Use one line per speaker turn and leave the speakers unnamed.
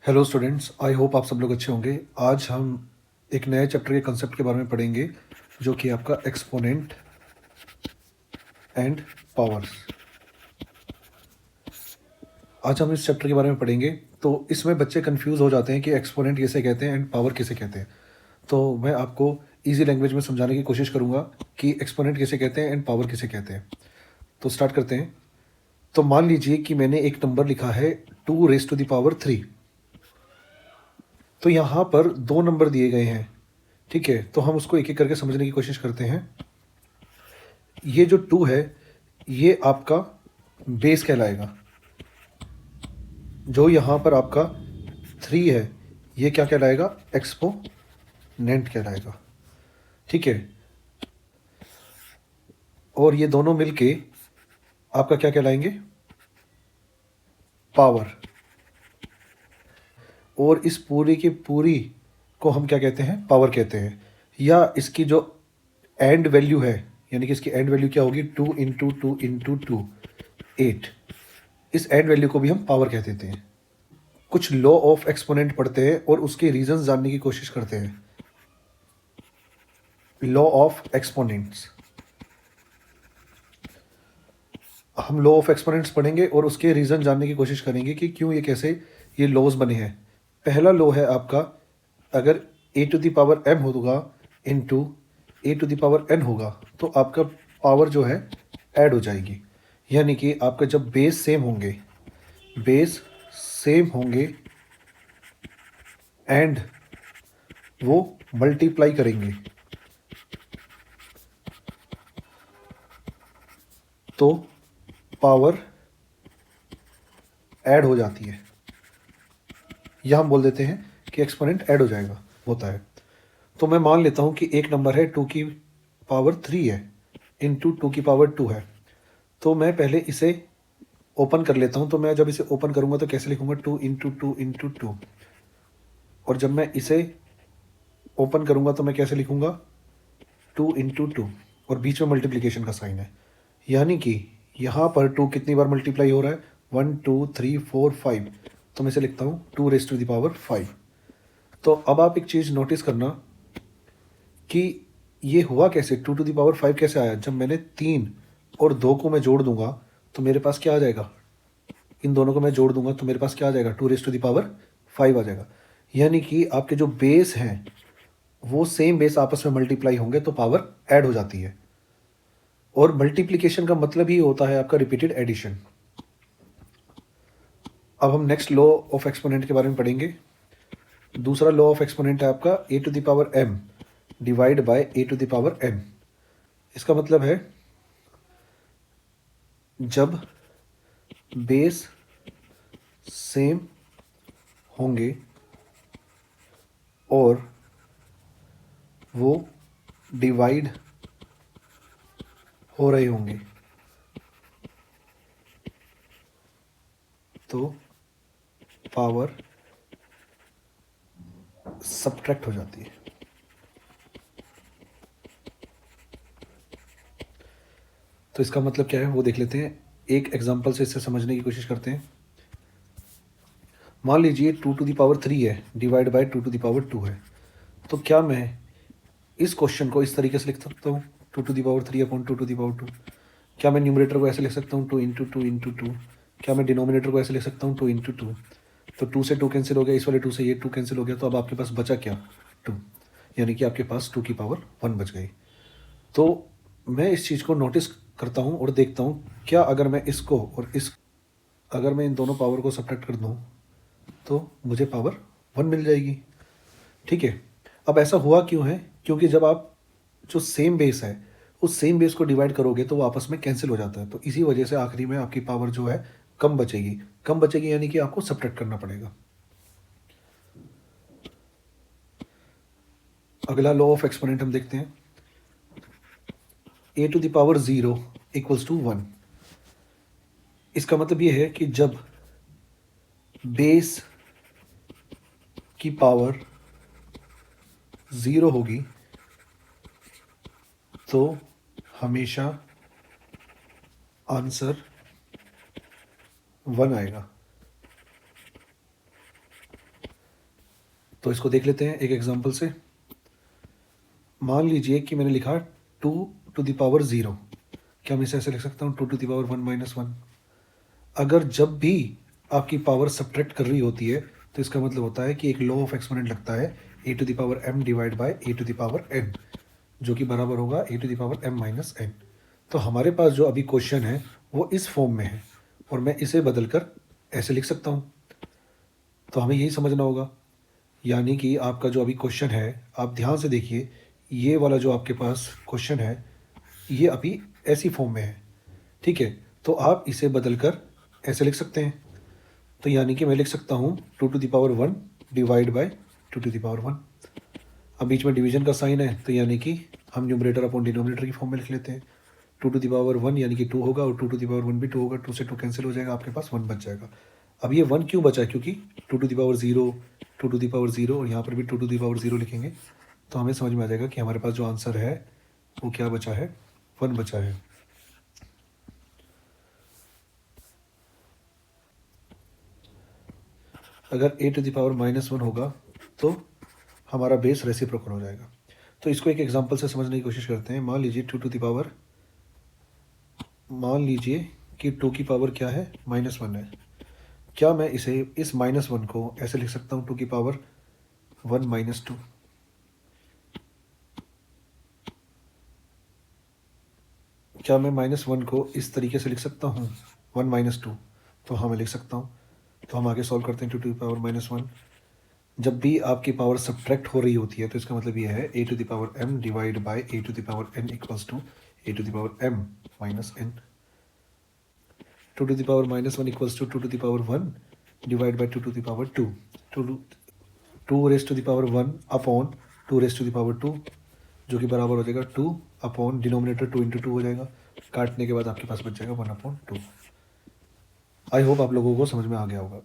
Hello students, I hope आप सब लोग अच्छे होंगे। आज हम एक नए चैप्टर के कंसेप्ट के बारे में पढ़ेंगे जो कि आपका एक्सपोनेंट एंड पावर्स। आज हम इस चैप्टर के बारे में पढ़ेंगे। तो इसमें बच्चे कंफ्यूज हो जाते हैं कि एक्सपोनेंट किसे कहते हैं एंड पावर किसे कहते हैं। तो मैं आपको इजी लैंग्वेज में समझाने की कोशिश करूँगा कि एक्सपोनेंट किसे कहते हैं एंड पावर किसे कहते हैं। तो स्टार्ट करते हैं। तो मान लीजिए कि मैंने एक नंबर लिखा है 2⁻3। तो यहाँ पर दो नंबर दिए गए हैं, ठीक है। तो हम उसको एक एक करके समझने की कोशिश करते हैं। ये जो 2 है ये आपका बेस कहलाएगा। जो यहाँ पर आपका 3 है ये क्या कहलाएगा? एक्सपोनेंट कहलाएगा, ठीक है। और ये दोनों मिलके आपका क्या कहलाएंगे? पावर। और इस पूरी की पूरी को हम क्या कहते हैं? पावर कहते हैं। या इसकी जो एंड वैल्यू है, यानी कि इसकी एंड वैल्यू क्या होगी? 2 × 2 × 2 8। इस एंड वैल्यू को भी हम पावर कह देते हैं। कुछ लॉ ऑफ एक्सपोनेंट पढ़ते हैं और उसके रीजंस जानने की कोशिश करते हैं। लॉ ऑफ एक्सपोनेंट्स, हम लॉ ऑफ एक्सपोनेंट्स पढ़ेंगे और उसके रीजन जानने की कोशिश करेंगे कि क्यों ये कैसे ये लॉज बने हैं। पहला लॉ है आपका, अगर a⁻m होगा इनटू a⁻n होगा तो आपका पावर जो है ऐड हो जाएगी। यानी कि आपका जब बेस सेम होंगे एंड वो मल्टीप्लाई करेंगे तो पावर ऐड हो जाती है। यह हम बोल देते हैं कि एक्सपोनेंट ऐड हो जाएगा, होता है। तो मैं मान लेता हूं कि एक नंबर है 2⁻3 है इंटू 2⁻2 है। तो मैं पहले इसे ओपन कर लेता हूं। तो मैं जब इसे ओपन करूंगा तो कैसे लिखूंगा? 2 × 2 × 2। और जब मैं इसे ओपन करूंगा तो मैं कैसे लिखूंगा? 2 × 2। और बीच में मल्टीप्लिकेशन का साइन है, यानी कि यहाँ पर 2 कितनी बार मल्टीप्लाई हो रहा है? 1 2 3 4 5। तो मैं इसे लिखता हूँ 2⁻5। तो अब आप एक चीज़ नोटिस करना कि ये हुआ कैसे? 2⁻5 कैसे आया? जब मैंने 3 और 2 को मैं जोड़ दूंगा तो मेरे पास क्या आ जाएगा? इन दोनों को मैं जोड़ दूंगा तो मेरे पास क्या आ जाएगा? 2⁻5 आ जाएगा। यानी कि आपके जो बेस हैं वो सेम बेस आपस में मल्टीप्लाई होंगे तो पावर ऐड हो जाती है। और मल्टीप्लिकेशन का मतलब ही होता है आपका रिपीटेड एडिशन। अब हम नेक्स्ट लॉ ऑफ एक्सपोनेंट के बारे में पढ़ेंगे। दूसरा लॉ ऑफ एक्सपोनेंट है आपका a⁻m डिवाइड बाय a⁻n। इसका मतलब है जब बेस सेम होंगे और वो डिवाइड हो रहे होंगे तो पावर सब्ट्रैक्ट हो जाती है। तो इसका मतलब क्या है वो देख लेते हैं। एक एग्जांपल से इससे समझने की कोशिश करते हैं। मान लीजिए 2⁻3 है डिवाइड बाय 2⁻2 है। तो क्या मैं इस क्वेश्चन को इस तरीके से लिख सकता हूँ? 2⁻3/2⁻2। क्या मैं न्यूमरेटर को ऐसे लिख सकता हूँ? 2 × 2 × 2। क्या मैं डिनोमिनेटर को ऐसे लिख सकता हूँ? 2 × 2। तो 2 से 2 कैंसिल हो गया, इस वाले 2 से ये 2 कैंसिल हो गया। तो अब आपके पास बचा क्या? 2। यानी कि आपके पास 2⁻1 बच गई। तो मैं इस चीज़ को नोटिस करता हूँ और देखता हूँ क्या अगर मैं इसको और अगर मैं इन दोनों पावर को सब्ट्रैक्ट कर दूँ तो मुझे पावर 1 मिल जाएगी, ठीक है। अब ऐसा हुआ क्यों है? क्योंकि जब आप जो सेम बेस है उस सेम बेस को डिवाइड करोगे तो वो आपस में कैंसिल हो जाता है। तो इसी वजह से आखिरी में आपकी पावर जो है कम बचेगी, यानी कि आपको सब्ट्रैक्ट करना पड़ेगा। अगला लॉ ऑफ एक्सपोनेंट हम देखते हैं। a⁻0 = 1। इसका मतलब ये है कि जब बेस की पावर 0 होगी तो हमेशा आंसर 1 आएगा। तो इसको देख लेते हैं एक एग्जांपल से। मान लीजिए कि मैंने लिखा 2⁻0। क्या मैं इसे ऐसे लिख सकता हूँ 2⁻1 - 1। अगर जब भी आपकी पावर सब्ट्रैक्ट कर रही होती है तो इसका मतलब होता है कि एक लॉ ऑफ एक्सपोनेंट लगता है a⁻m डिवाइड बाय a⁻n, जो कि बराबर होगा a⁻m - n। तो हमारे पास जो अभी क्वेश्चन है वो इस फॉर्म में है और मैं इसे बदलकर ऐसे लिख सकता हूँ। तो हमें यही समझना होगा, यानी कि आपका जो अभी क्वेश्चन है, आप ध्यान से देखिए, ये वाला जो आपके पास क्वेश्चन है ये अभी ऐसी फॉर्म में है, ठीक है। तो आप इसे बदलकर ऐसे लिख सकते हैं। तो यानी कि मैं लिख सकता हूँ 2⁻1 डिवाइड बाय 2⁻1। अब बीच में डिवीजन का साइन है तो यानी कि हम न्यूमरेटर अपॉन डिनोमिनेटर की फॉर्म में लिख लेते हैं। 2⁻1 यानी कि 2 होगा और 2⁻1 भी 2 होगा, 2 से 2 कैंसिल हो जाएगा, आपके पास 1 बच जाएगा। अब ये 1 क्यों बचा है, क्योंकि 2⁻0 2⁻0 और यहाँ पर भी 2⁻0 लिखेंगे तो हमें समझ में आ जाएगा कि हमारे पास जो आंसर है वो क्या बचा है, 1 बचा है। अगर a⁻−1 होगा तो हमारा बेस रेसिप्रोकल हो जाएगा। तो इसको एक एग्जांपल से समझने की कोशिश करते हैं। मान लीजिए कि 2 की पावर क्या है, -1 है। क्या मैं इसे इस -1 को ऐसे लिख सकता हूँ 2⁻1 - 2। क्या मैं -1 को इस तरीके से लिख सकता हूँ 1 - 2? तो हाँ, मैं लिख सकता हूँ। तो हम आगे सॉल्व करते हैं 2⁻−1। जब भी आपकी पावर सब्ट्रैक्ट हो रही होती है तो इसका मतलब ये है a⁻m divide by a⁻n equals to a⁻m - n। 2⁻−1 equals to 2⁻1 divide by 2⁻2। 2⁻1 upon 2⁻2, जो कि बराबर हो जाएगा 2 अपॉन डिनोमिनेटर 2 × 2 हो जाएगा। काटने के बाद आपके पास बच जाएगा 1/2। आई होप आप लोगों को समझ में आ गया होगा।